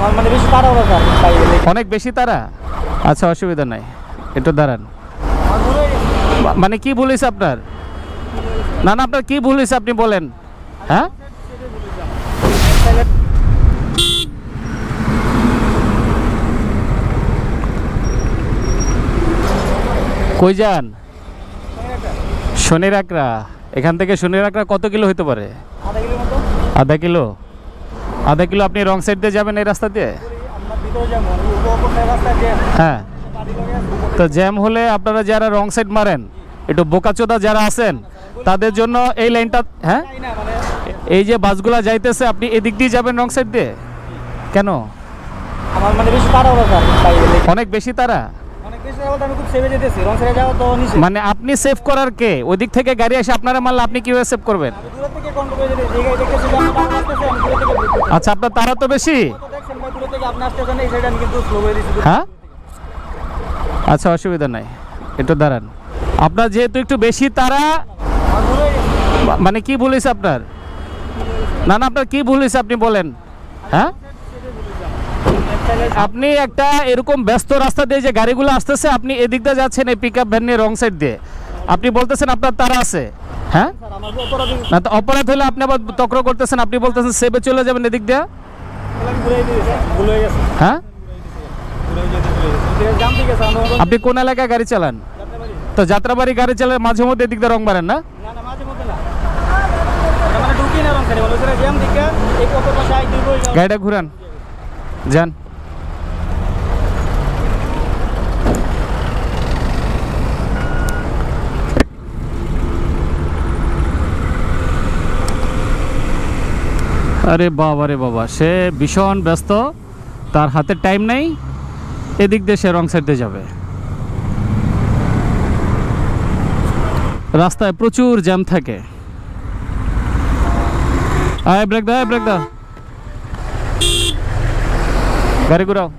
আমার মানে বেশি তারা ওরা স্যার অনেক বেশি তারা। আচ্ছা, অসুবিধা নাই, একটু দাঁড়ান। মানে কি ভুল হয়েছে আপনার? না না, আপনার কি ভুল হয়েছে আপনি বলেন। হ্যাঁ, কই যান? শনির আকরা। এখান থেকে শনির আকরা কত কিলো হতে পারে? আধা কিলো মতো। আধা কিলো? আধা কিলো আপনি রং সাইড দিয়ে যাবেন এই রাস্তা দিয়ে? আমরা ভিতরে যাবো রাস্তা দিয়ে। হ্যাঁ, তো জ্যাম হলে আপনারা যারা রং সাইড মারেন, একটু বোকাচোদা যারা আছেন তাদের জন্য এই লাইনটা। হ্যাঁ, এই যে বাসগুলা যাইতেছে, আপনি এদিক দিয়ে যাবেন রং সাইড দিয়ে কেন? আমার মানে বেশি তারা ওরা স্যার অনেক বেশি তারা। অনেক বেশি তারা বলতে আমি খুব সেভে যেতেছি, রং সাইডে যাওয়া তো নিষেধ। মানে আপনি সেভ করার কে? ওদিক থেকে গাড়ি এসে আপনারা মারলে আপনি কিভাবে সেভ করবেন? আমি দূর থেকে কন্ট্রোল করে যেতে এই গাড়ি দেখতেছি যে আপনি বাম আসতেছে, আমি দূর থেকে ব্রেক করছি। আচ্ছা, আপনার তারা তো বেশি। তো দেখছেন ভাই, দূর থেকে আপনি আসতেছেন, এই সাইডে আমি কিন্তু স্লো করে দিয়েছি। হ্যাঁ, আচ্ছা, অসুবিধা নাই, একটু দাঁড়ান। আপনার যেহেতু একটু বেশি তারা, মানে কি ভুল হয়েছে আপনার? না না, আপনার কি ভুল হয়েছে আপনি বলেন। হ্যাঁ, আপনি একটা এরকম ব্যস্ত রাস্তা দিয়ে যে গাড়িগুলো আসতেছে, আপনি এদিক দিয়ে যাচ্ছেন এই পিক আপ ভ্যান নিয়ে রং সাইড দিয়ে, আপনি বলতেছেন আপনার তারা আছে। হ্যাঁ, না তো অপরাধ হলে আপনি আবার তক্র করতেছেন, আপনি বলতেছেন সেবে চলে যাবেন এদিক দিয়ে। হ্যাঁ, আপনি কোন এলাকায় গাড়ি চালান? তো যাত্রাবাড়ি গাড়ি চালান, মাঝে মধ্যে এদিক দিয়ে রং মারেন না? গাড়িটা ঘুরান, যান। আরে বাবা রে বাবা, সে ভীষণ ব্যস্ত, তার হাতে টাইম নেই, এদিক দিয়ে সে রং সাইড দিয়ে যাবে। রাস্তায় প্রচুর জ্যাম থাকে। আয় ব্রেক দাও, ব্রেক দাও, গাড়ি ঘুরাও।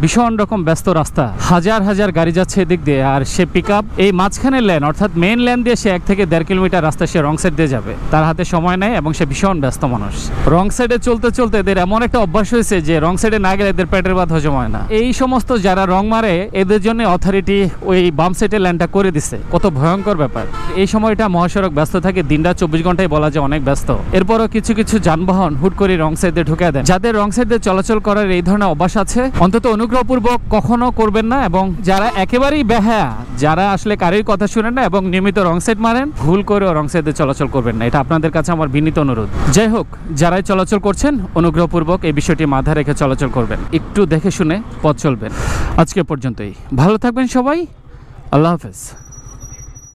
ভীষণ রকম ব্যস্ত রাস্তা, হাজার হাজার গাড়ি যাচ্ছে এদিক দিয়ে, আর সে পিক আপ এই মাঝখানের লেন অর্থাৎ মেইন লেন দিয়ে সে 1 থেকে 1.5 কিলোমিটার রাস্তা সে রং সাইড দিয়ে যাবে। তার হাতে সময় নেই এবং সে ভীষণ ব্যস্ত মানুষ। রং সাইডে চলতে চলতে এদের এমন একটা অভ্যাস হয়েছে যে রং সাইডে না গেলে এদের পেটের ভাত হজম হয় না। এই সমস্ত যারা রং মারে এদের জন্য অথরিটি ওই বাম সাইডের ল্যান্ডটা করে দিছে। কত ভয়ঙ্কর ব্যাপার। এই সময়টা মহাসড়ক ব্যস্ত থাকে, দিনটা 24 ঘন্টায় বলা যায় অনেক ব্যস্ত। এরপরও কিছু কিছু যানবাহন হুট করে রং সাইডে ঢুকে দেন। যাদের রং সাইডে চলাচল করার এই ধরনের অভ্যাস আছে, অন্তত অনুগ্রহপূর্বক কখনো করবেন না। এবং যারা একেবারেই বেহায়া, যারা আসলে কারোর কথা শুনেন না এবং নিয়মিত রং সাইড মারেন, ভুল করেও রং সাইডে চলাচল করবেন না। এটা আপনাদের কাছে আমার বিনীত অনুরোধ। যাই হোক, যারাই চলাচল করছেন অনুগ্রহপূর্বক এই বিষয়টি মাথায় রেখে চলাচল করবেন, একটু দেখে শুনে পথ চলবেন। আজকে পর্যন্তই, ভালো থাকবেন সবাই, আল্লাহ হাফেজ।